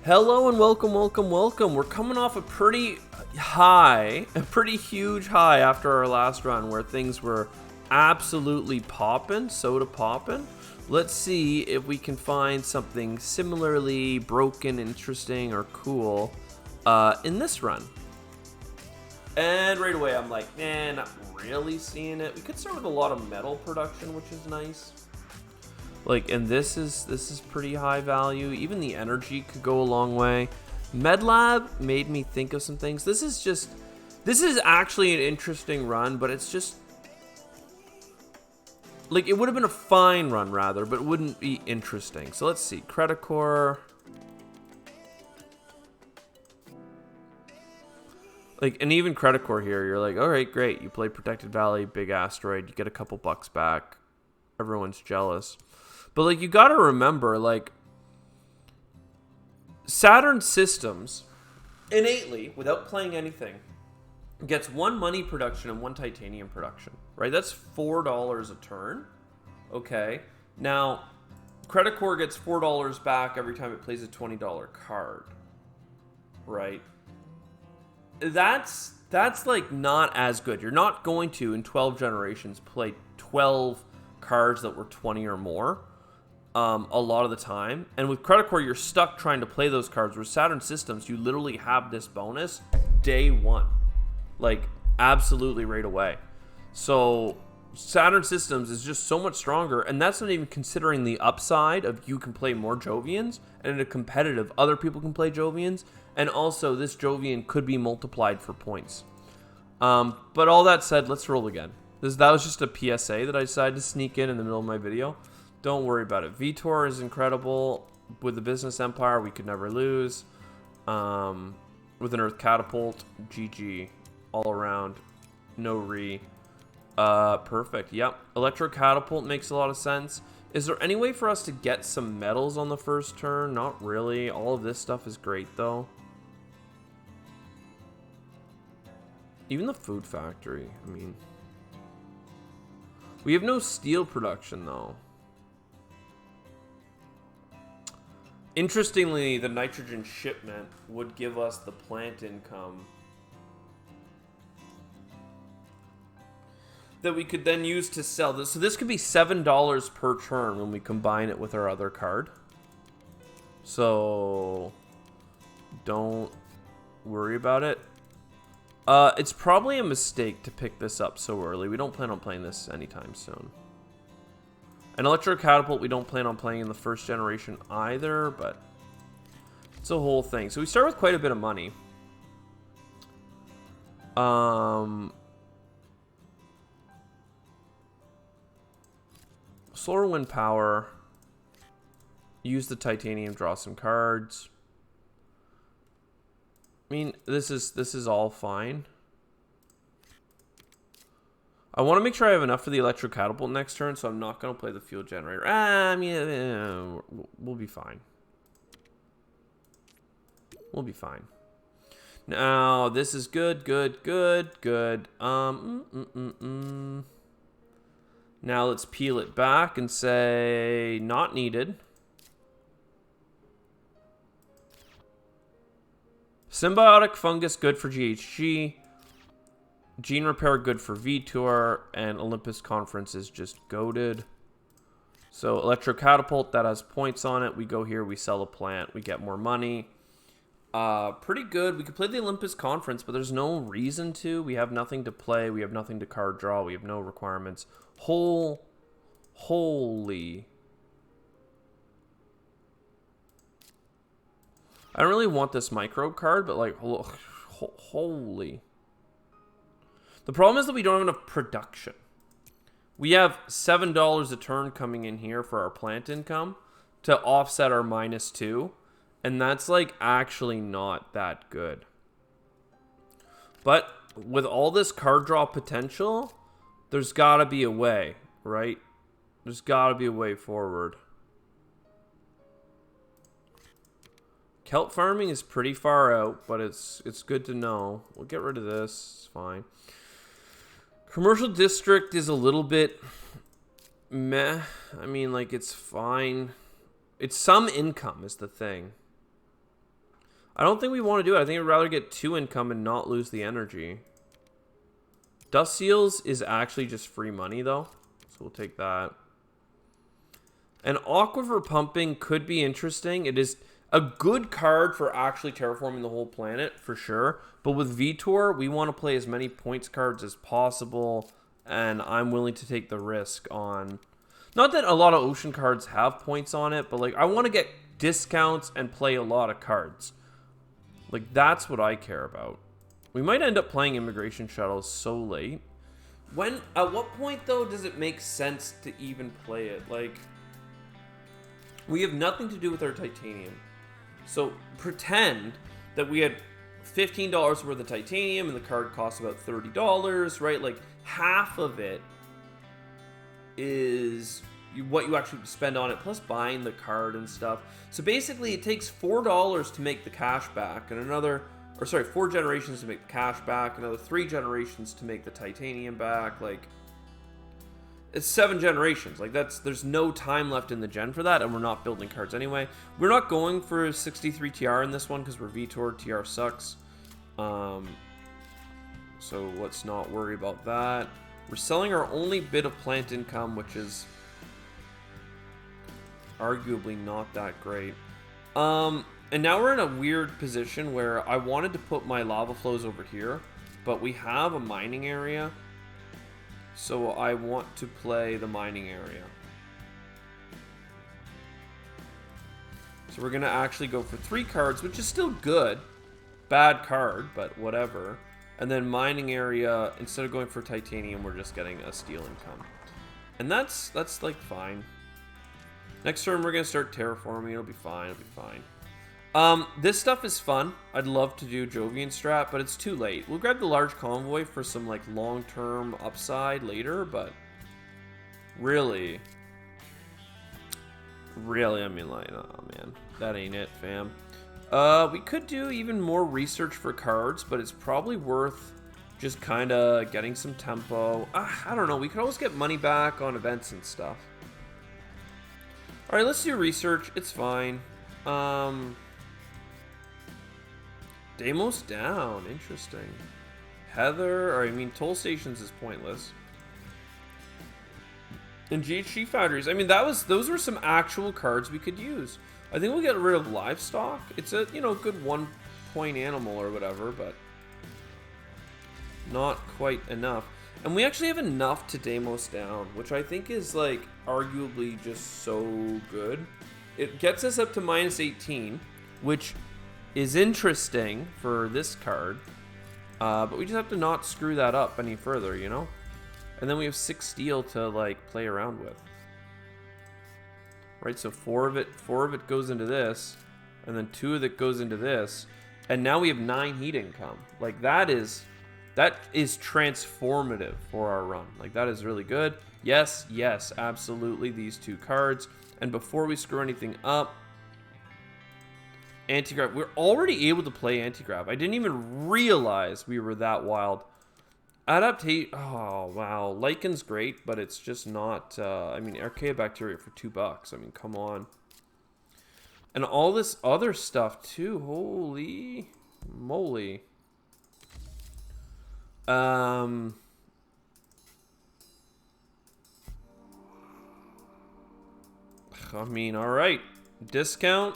Hello and welcome. We're coming off a pretty huge high after our last run where things were absolutely popping, soda popping. Let's see if we can find something similarly broken, interesting, or cool in this run. And right away I'm like, not really seeing it. We could start with a lot of metal production, which is nice. And this is pretty high value. Even the energy could go a long way. MedLab made me think of some things. This is actually an interesting run, but it's just it would have been a fine run rather, but it wouldn't be interesting. So let's see, Credicore. And even Credicore here, you're like, all right, great. You play Protected Valley, big asteroid, you get a couple bucks back. Everyone's jealous. But you gotta remember, Saturn Systems, innately, without playing anything, gets 1 money production and 1 titanium production, right? That's $4 a turn. Okay. Now, Credicore gets $4 back every time it plays a $20 card, right? That's not as good. You're not going to, in 12 generations, play 12 cards that were 20 or more. A lot of the time. And with Credicore, you're stuck trying to play those cards. With Saturn Systems, you literally have this bonus day one. Absolutely right away. So Saturn Systems is just so much stronger, and that's not even considering the upside of you can play more Jovians, and in a competitive, other people can play Jovians, and also this Jovian could be multiplied for points. But all that said, let's roll again. That was just a PSA that I decided to sneak in the middle of my video. Don't worry about it. Vitor is incredible. With the Business Empire, we could never lose. With an Earth Catapult, GG. All around. No re. Perfect. Yep. Electro Catapult makes a lot of sense. Is there any way for us to get some metals on the first turn? Not really. All of this stuff is great, though. Even the Food Factory. I mean... We have no steel production, though. Interestingly, the nitrogen shipment would give us the plant income that we could then use to sell this. So this could be $7 per turn when we combine it with our other card. So don't worry about it. It's probably a mistake to pick this up so early. We don't plan on playing this anytime soon. An Electro Catapult we don't plan on playing in the first generation either, but it's a whole thing. So we start with quite a bit of money. Solar Wind Power. Use the titanium, draw some cards. I mean, this is all fine. I want to make sure I have enough for the Electro Catapult next turn, so I'm not going to play the fuel generator. I mean, we'll be fine. We'll be fine. Now, this is good. Now, let's peel it back and say, not needed. Symbiotic Fungus, good for GHG. Gene Repair, good for Vitor. And Olympus Conference is just goated. So, Electro Catapult, that has points on it. We go here, we sell a plant, we get more money. Pretty good. We could play the Olympus Conference, but there's no reason to. We have nothing to play. We have nothing to card draw. We have no requirements. Holy... I don't really want this microbe card, but holy. The problem is that we don't have enough production. We have $7 a turn coming in here for our plant income to offset our -2. And that's actually not that good. But with all this card draw potential, there's gotta be a way, right? There's gotta be a way forward. Kelp farming is pretty far out, but it's good to know. We'll get rid of this. It's fine. Commercial district is a little bit meh. I mean, it's fine. It's some income is the thing. I don't think we want to do it. I think I'd rather get 2 income and not lose the energy. Dust Seals is actually just free money, though. So we'll take that. And Aquifer Pumping could be interesting. It is a good card for actually terraforming the whole planet, for sure. But with Vitor, we want to play as many points cards as possible. And I'm willing to take the risk on... Not that a lot of ocean cards have points on it, but like I want to get discounts and play a lot of cards. Like, that's what I care about. We might end up playing Immigration Shuttles so late. At what point, though, does it make sense to even play it? Like, we have nothing to do with our titanium. So, pretend that we had $15 worth of titanium and the card costs about $30, right? Like, half of it is what you actually spend on it, plus buying the card and stuff. So basically, it takes $4 to make the cash back, and 4 generations to make the cash back, another 3 generations to make the titanium back. Like, it's 7 generations. Like, there's no time left in the gen for that, and we're not building cards anyway. We're not going for 63 TR in this one because we're Vitor. TR sucks. So let's not worry about that. We're selling our only bit of plant income, which is arguably not that great. And now we're in a weird position where I wanted to put my lava flows over here, but we have a mining area, so I want to play the mining area. So we're gonna actually go for 3 cards, which is still good. Bad card, but whatever. And then mining area, instead of going for titanium, we're just getting a steel income. And that's like fine. Next turn, we're going to start terraforming. It'll be fine. It'll be fine. This stuff is fun. I'd love to do Jovian strat, but it's too late. We'll grab the large convoy for some like long-term upside later, but really, I mean, like, oh man, that ain't it, fam. We could do even more research for cards, but it's probably worth just kind of getting some tempo. I don't know. We could always get money back on events and stuff. All right, let's do research. It's fine. Deimos down. Interesting. Heather, or I mean, toll stations is pointless. And GHG foundries. I mean, those were some actual cards we could use. I think we'll get rid of livestock. It's a, good 1 point animal or whatever, but not quite enough. And we actually have enough to Deimos down, which I think is like arguably just so good. It gets us up to -18, which is interesting for this card. But we just have to not screw that up any further, And then we have 6 steel to like play around with. Right, so 4 of it goes into this, and then 2 of it goes into this, and now we have 9 heat income. Like that is transformative for our run. Like that is really good. Yes, absolutely, these 2 cards. And before we screw anything up, anti-grav. We're already able to play anti-grav. I didn't even realize we were that wild. Adaptate. Oh wow, Lichen's great, but it's just not. I mean, Archaeobacteria for $2. I mean, come on. And all this other stuff too. Holy moly. I mean, all right, discount,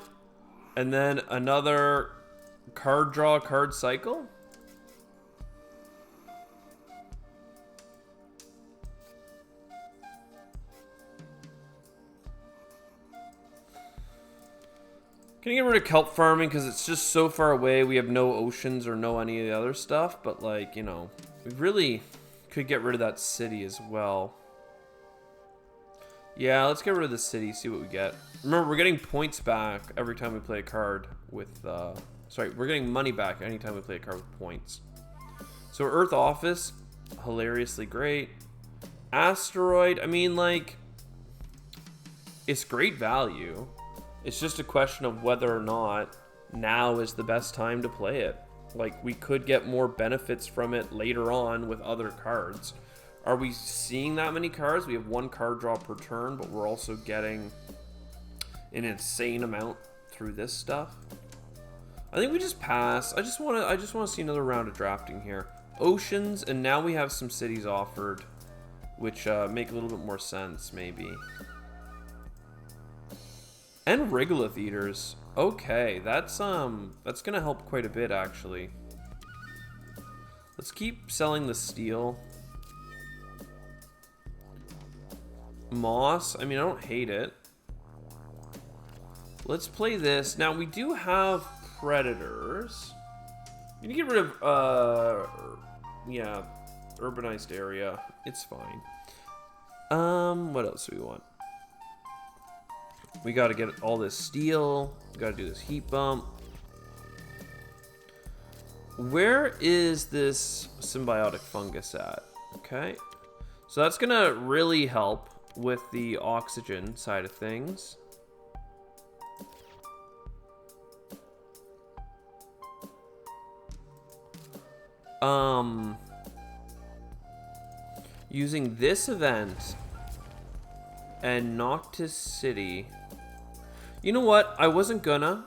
and then another card draw, card cycle. Gonna get rid of kelp farming because it's just so far away. We have no oceans or no any of the other stuff, but like, we really could get rid of that city as well. Yeah, let's get rid of the city, see what we get. Remember, we're getting points back every time we play a card with, sorry, we're getting money back anytime we play a card with points. So Earth Office, hilariously great. Asteroid, I mean, like, it's great value. It's just a question of whether or not now is the best time to play it. Like, we could get more benefits from it later on with other cards. Are we seeing that many cards? We have 1 card draw per turn, but we're also getting an insane amount through this stuff. I think we just pass. I just want to see another round of drafting here. Oceans, and now we have some cities offered, which make a little bit more sense, maybe. And regolith eaters. Okay, that's gonna help quite a bit, actually. Let's keep selling the steel. Moss, I mean, I don't hate it. Let's play this. Now, we do have predators. You can get rid of, yeah, urbanized area. It's fine. What else do we want? We gotta get all this steel. We gotta do this heat bump. Where is this symbiotic fungus at? Okay. So that's gonna really help with the oxygen side of things. Using this event and Noctis City. You know what? I wasn't gonna,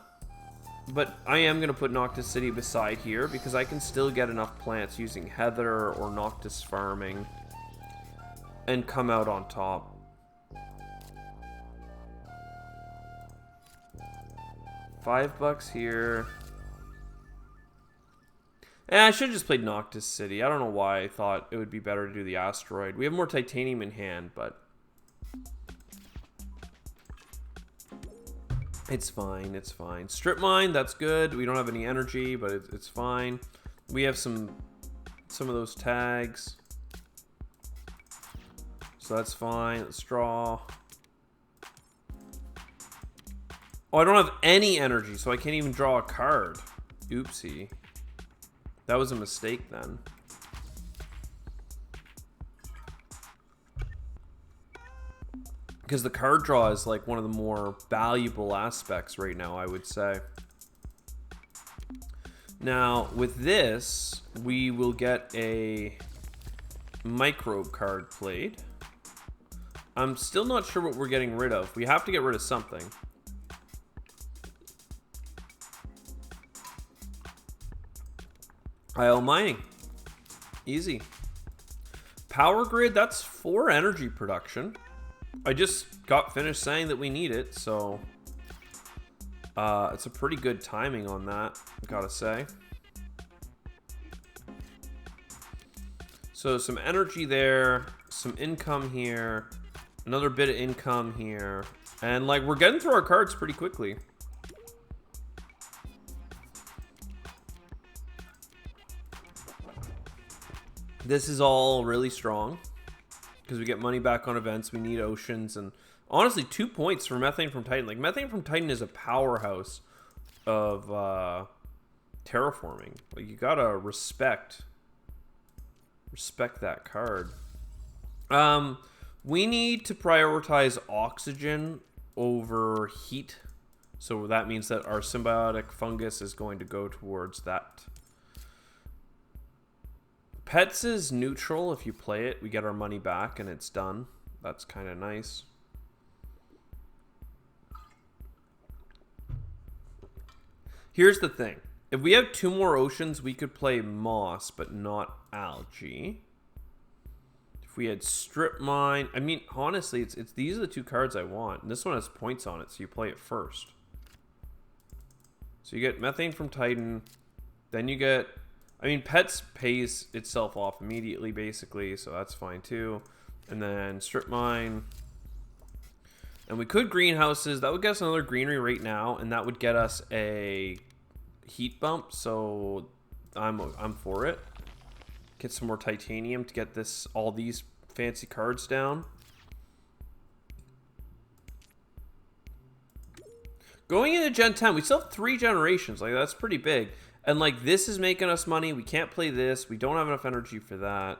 but I am gonna put Noctis City beside here because I can still get enough plants using Heather or Noctis farming and come out on top. $5 here. I should have just played Noctis City. I don't know why I thought it would be better to do the asteroid. We have more titanium in hand, but it's fine. It's fine. Strip mine, that's good. We don't have any energy, but it's fine. We have some of those tags, so that's fine. Let's draw. Oh, I don't have any energy, so I can't even draw a card. Oopsie. That was a mistake then. Because the card draw is like one of the more valuable aspects right now, I would say. Now, with this, we will get a microbe card played. I'm still not sure what we're getting rid of. We have to get rid of something. IL mining. Easy. Power grid, that's 4 energy production. I just got finished saying that we need it, so it's a pretty good timing on that, gotta say. So some energy there, some income here, another bit of income here, and like we're getting through our cards pretty quickly. This is all really strong because we get money back on events. We need oceans, and honestly, 2 points for Methane from Titan. Like, Methane from Titan is a powerhouse of terraforming. Like, you gotta respect that card. We need to prioritize oxygen over heat, so that means that our symbiotic fungus is going to go towards that. Pets is neutral. If you play it, we get our money back and it's done. That's kind of nice. Here's the thing. If we have 2 more oceans, we could play moss, but not algae. If we had strip mine, I mean, honestly, it's these are the 2 cards I want. And this one has points on it, so you play it first. So you get Methane from Titan, then you get, I mean, Pets pays itself off immediately, basically, so that's fine too. And then strip mine. And we could greenhouses. That would get us another greenery right now, and that would get us a heat bump, so I'm for it. Get some more titanium to get all these fancy cards down. Going into Gen 10, we still have 3 generations. Like, that's pretty big. And, like, this is making us money. We can't play this. We don't have enough energy for that.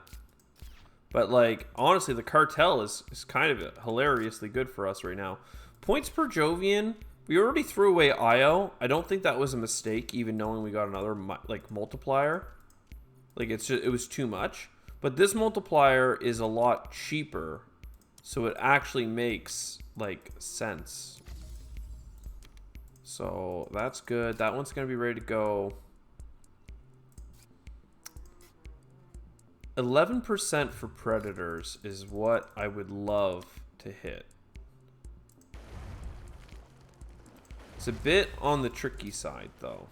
But, like, honestly, the cartel is kind of hilariously good for us right now. Points per Jovian. We already threw away Io. I don't think that was a mistake, even knowing we got another, like, multiplier. Like, it was too much. But this multiplier is a lot cheaper. So it actually makes, like, sense. So that's good. That one's going to be ready to go. 11% for predators is what I would love to hit. It's a bit on the tricky side, though.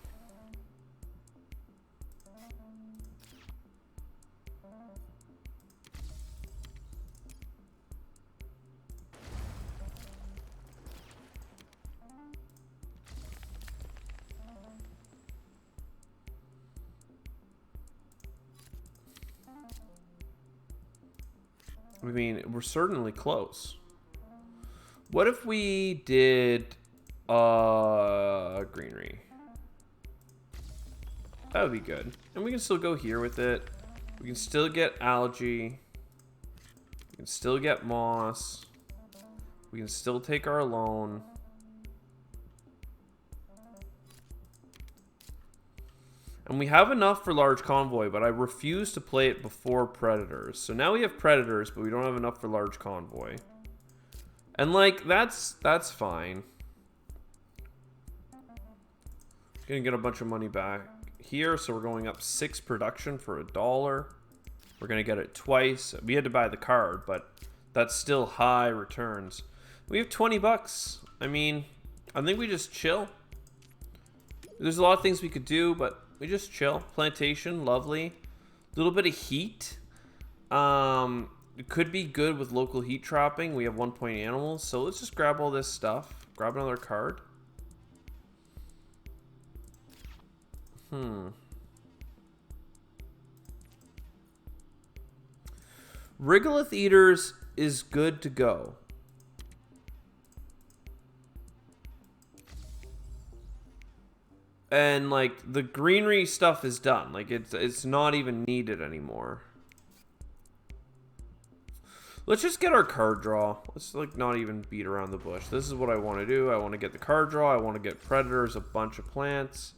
I mean, we're certainly close. What if we did greenery? That would be good. And we can still go here with it. We can still get algae. We can still get moss. We can still take our loan. And we have enough for large convoy, but I refuse to play it before predators. So now we have predators, but we don't have enough for large convoy. And like, that's fine. Gonna get a bunch of money back here, so we're going up 6 production for $1. We're gonna get it twice. We had to buy the card, but that's still high returns. We have 20 bucks. I mean, I think we just chill. There's a lot of things we could do, but we just chill. Plantation, lovely. A little bit of heat. It could be good with local heat trapping. We have 1-point animals, so let's just grab all this stuff. Grab another card. Regolith Eaters is good to go. And like the greenery stuff is done. Like it's not even needed anymore. Let's just get our card draw. Let's like not even beat around the bush. This is what I want to do. I want to get the card draw. I want to get predators, a bunch of plants.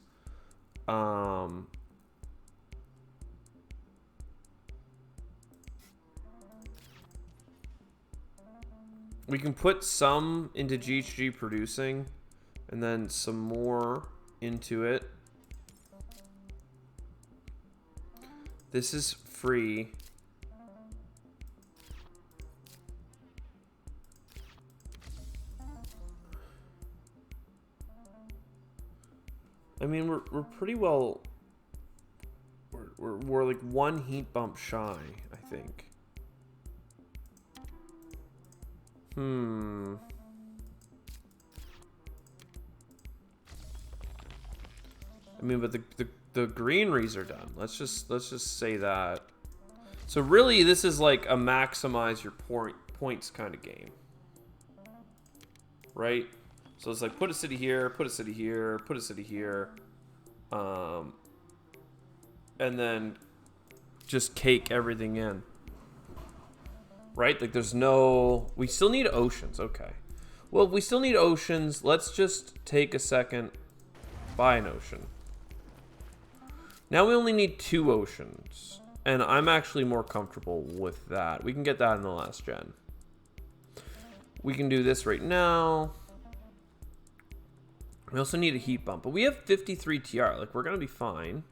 We can put some into GHG producing and then some more into it. This is free. I mean, we're pretty well. We're like 1 heat bump shy, I think. I mean, but the greeneries are done. Let's just say that. So really, this is like a maximize your points kind of game, right? So it's like put a city here, put a city here, put a city here, and then just cake everything in, right? Like there's no. We still need oceans. Okay. Well, if we still need oceans, let's just take a second, buy an ocean. Now we only need 2 oceans, and I'm actually more comfortable with that. We can get that in the last gen. We can do this right now. We also need a heat bump, but we have 53 TR. Like, we're going to be fine.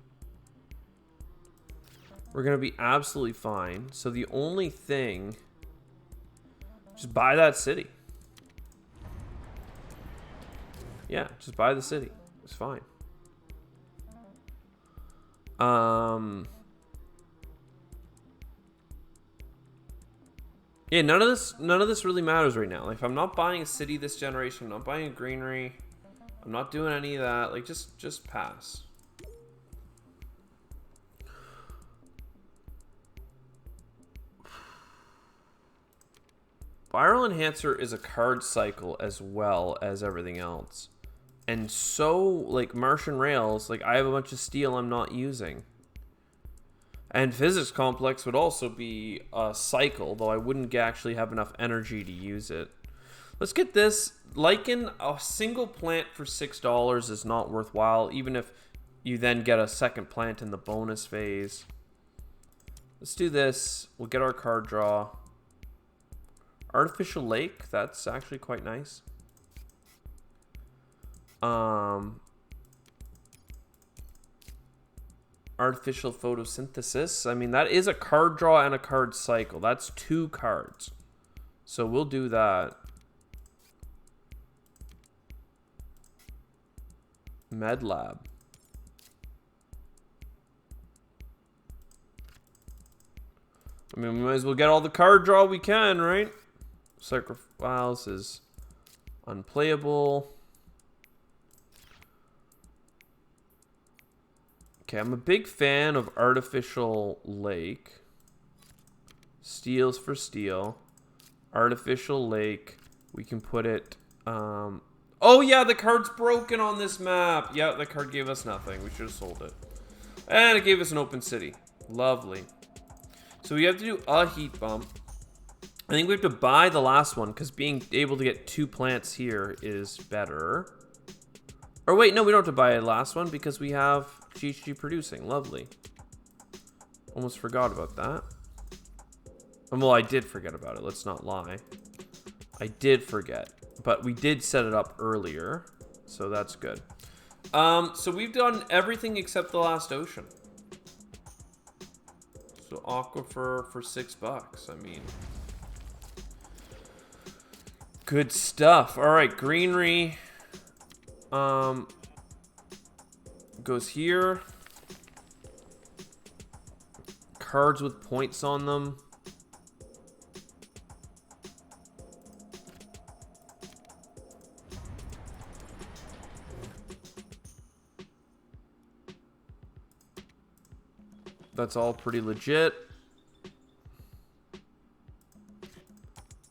We're going to be absolutely fine. So the only thing, just buy that city. Yeah, just buy the city. It's fine. Yeah, none of this really matters right now. Like, if I'm not buying a city this generation, I'm not buying a greenery, I'm not doing any of that. Like, just pass. Viral Enhancer is a card cycle as well as everything else. And so, like, Martian Rails, like, I have a bunch of steel I'm not using. And Physics Complex would also be a cycle, though I wouldn't actually have enough energy to use it. Let's get this. Lichen, a single plant for $6 is not worthwhile, even if you then get a second plant in the bonus phase. Let's do this. We'll get our card draw. Artificial Lake, that's actually quite nice. Artificial photosynthesis. I mean, that is a card draw and a card cycle. That's 2 cards. So we'll do that. Med Lab. I mean, we might as well get all the card draw we can, right? Sacrifice is unplayable. Okay, I'm a big fan of Artificial Lake. Steals for steel. Artificial Lake. We can put it... Oh, yeah, the card's broken on this map. Yeah, the card gave us nothing. We should have sold it. And it gave us an open city. Lovely. So we have to do a heat bump. I think we have to buy the last one because being able to get 2 plants here is better. Or wait, no, we don't have to buy a last one because we have GHG producing. Lovely. Almost forgot about that. Well, I did forget about it. Let's not lie. I did forget. But we did set it up earlier. So that's good. So we've done everything except the last ocean. So aquifer for $6. I mean, good stuff. All right, greenery goes here. Cards with points on them. That's all pretty legit.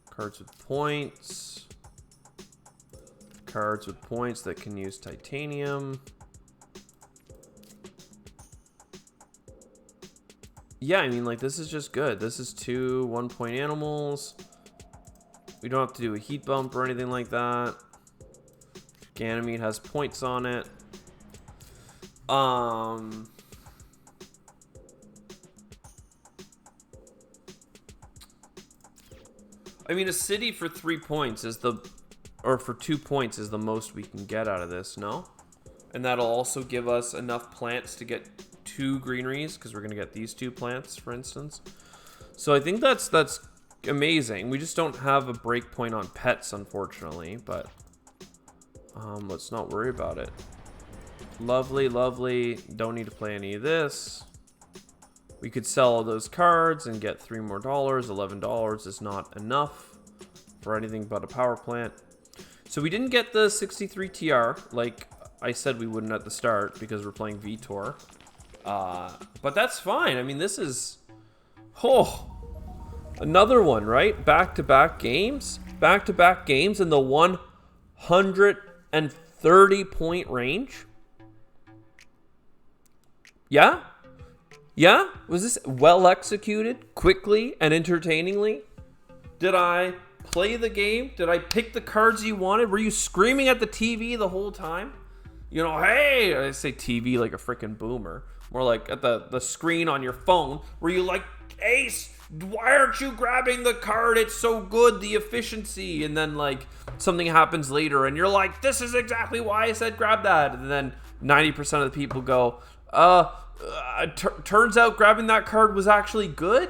Cards with points. Cards with points that can use titanium. Yeah, I mean, like, this is just good. This is 2 1-point animals. We don't have to do a heat bump or anything like that. Ganymede has points on it. I mean, a city for 3 points is or for 2 points is the most we can get out of this, no? And that'll also give us enough plants to get 2 greeneries, because we're going to get these 2 plants, for instance. So I think that's amazing. We just don't have a break point on pets, unfortunately, but let's not worry about it. Lovely, lovely. Don't need to play any of this. We could sell all those cards and get $3 more. $11 is not enough for anything but a power plant. So we didn't get the 63 TR like I said we wouldn't at the start because we're playing Vitor. But that's fine. I mean, this is another one, right? Back-to-back games. Back-to-back games in the 130-point range. Yeah? Yeah? Was this well executed, quickly, and entertainingly? Did I play the game? Did I pick the cards you wanted? Were you screaming at the TV the whole time? You know, hey! I say TV like a freaking boomer. More like at the screen on your phone. Were you like, Ace, why aren't you grabbing the card? It's so good, the efficiency. And then, like, something happens later, and you're like, this is exactly why I said grab that. And then 90% of the people go, turns out grabbing that card was actually good.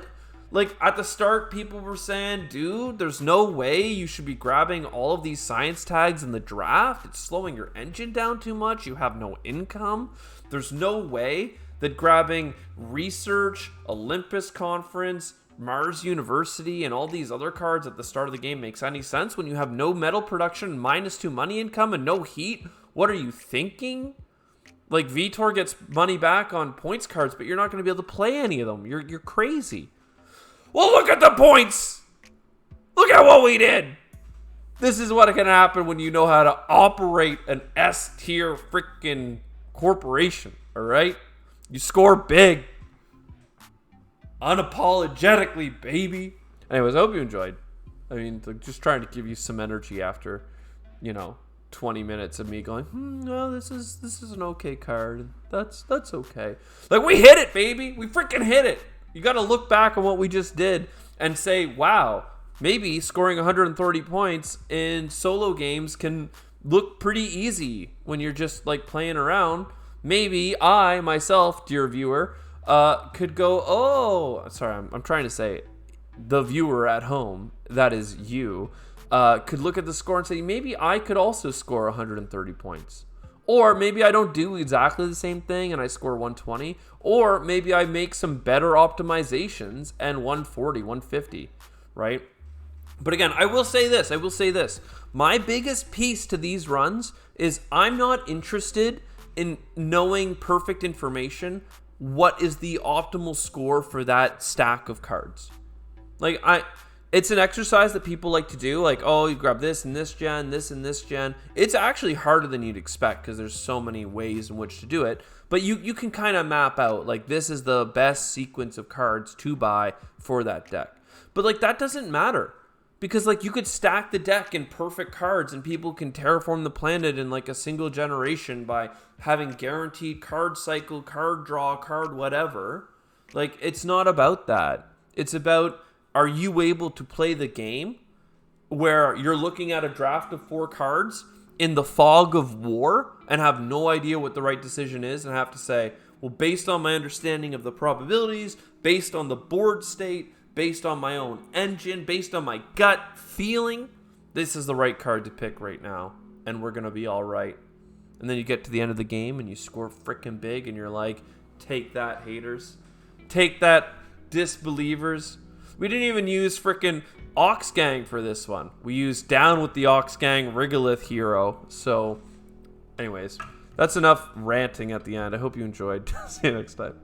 Like, at the start, people were saying, dude, there's no way you should be grabbing all of these science tags in the draft. It's slowing your engine down too much. You have no income. There's no way that grabbing Research, Olympus Conference, Mars University, and all these other cards at the start of the game makes any sense when you have no metal production, -2 money income, and no heat. What are you thinking? Like, Vitor gets money back on points cards, but you're not going to be able to play any of them. You're crazy. Well, look at the points. Look at what we did. This is what can happen when you know how to operate an S-tier freaking corporation, all right? You score big. Unapologetically, baby. Anyways, I hope you enjoyed. I mean, like, just trying to give you some energy after, 20 minutes of me going, no, this is an okay card. That's okay. Like, we hit it, baby. We freaking hit it. You got to look back on what we just did and say, wow, maybe scoring 130 points in solo games can look pretty easy when you're just like playing around, maybe I myself, dear viewer, could go, oh, sorry, I'm trying to say the viewer at home, that is you, could look at the score and say, maybe I could also score 130 points. Or maybe I don't do exactly the same thing and I score 120. Or maybe I make some better optimizations and 140, 150, right? But again, I will say this. My biggest piece to these runs is I'm not interested in knowing perfect information. What is the optimal score for that stack of cards? Like, it's an exercise that people like to do. Like, oh, you grab this and this gen, this and this gen. It's actually harder than you'd expect because there's so many ways in which to do it. But you can kind of map out, like, this is the best sequence of cards to buy for that deck. But, like, that doesn't matter. Because, like, you could stack the deck in perfect cards and people can terraform the planet in, like, a single generation by having guaranteed card cycle, card draw, card whatever. Like, it's not about that. It's about, are you able to play the game where you're looking at a draft of 4 cards in the fog of war and have no idea what the right decision is and have to say, well, based on my understanding of the probabilities, based on the board state, based on my own engine, based on my gut feeling, this is the right card to pick right now, and we're going to be all right. And then you get to the end of the game, and you score freaking big, and you're like, take that, haters. Take that, disbelievers. We didn't even use freaking Oxgang for this one. We used Down with the Oxgang Regolith hero. So, anyways, that's enough ranting at the end. I hope you enjoyed. See you next time.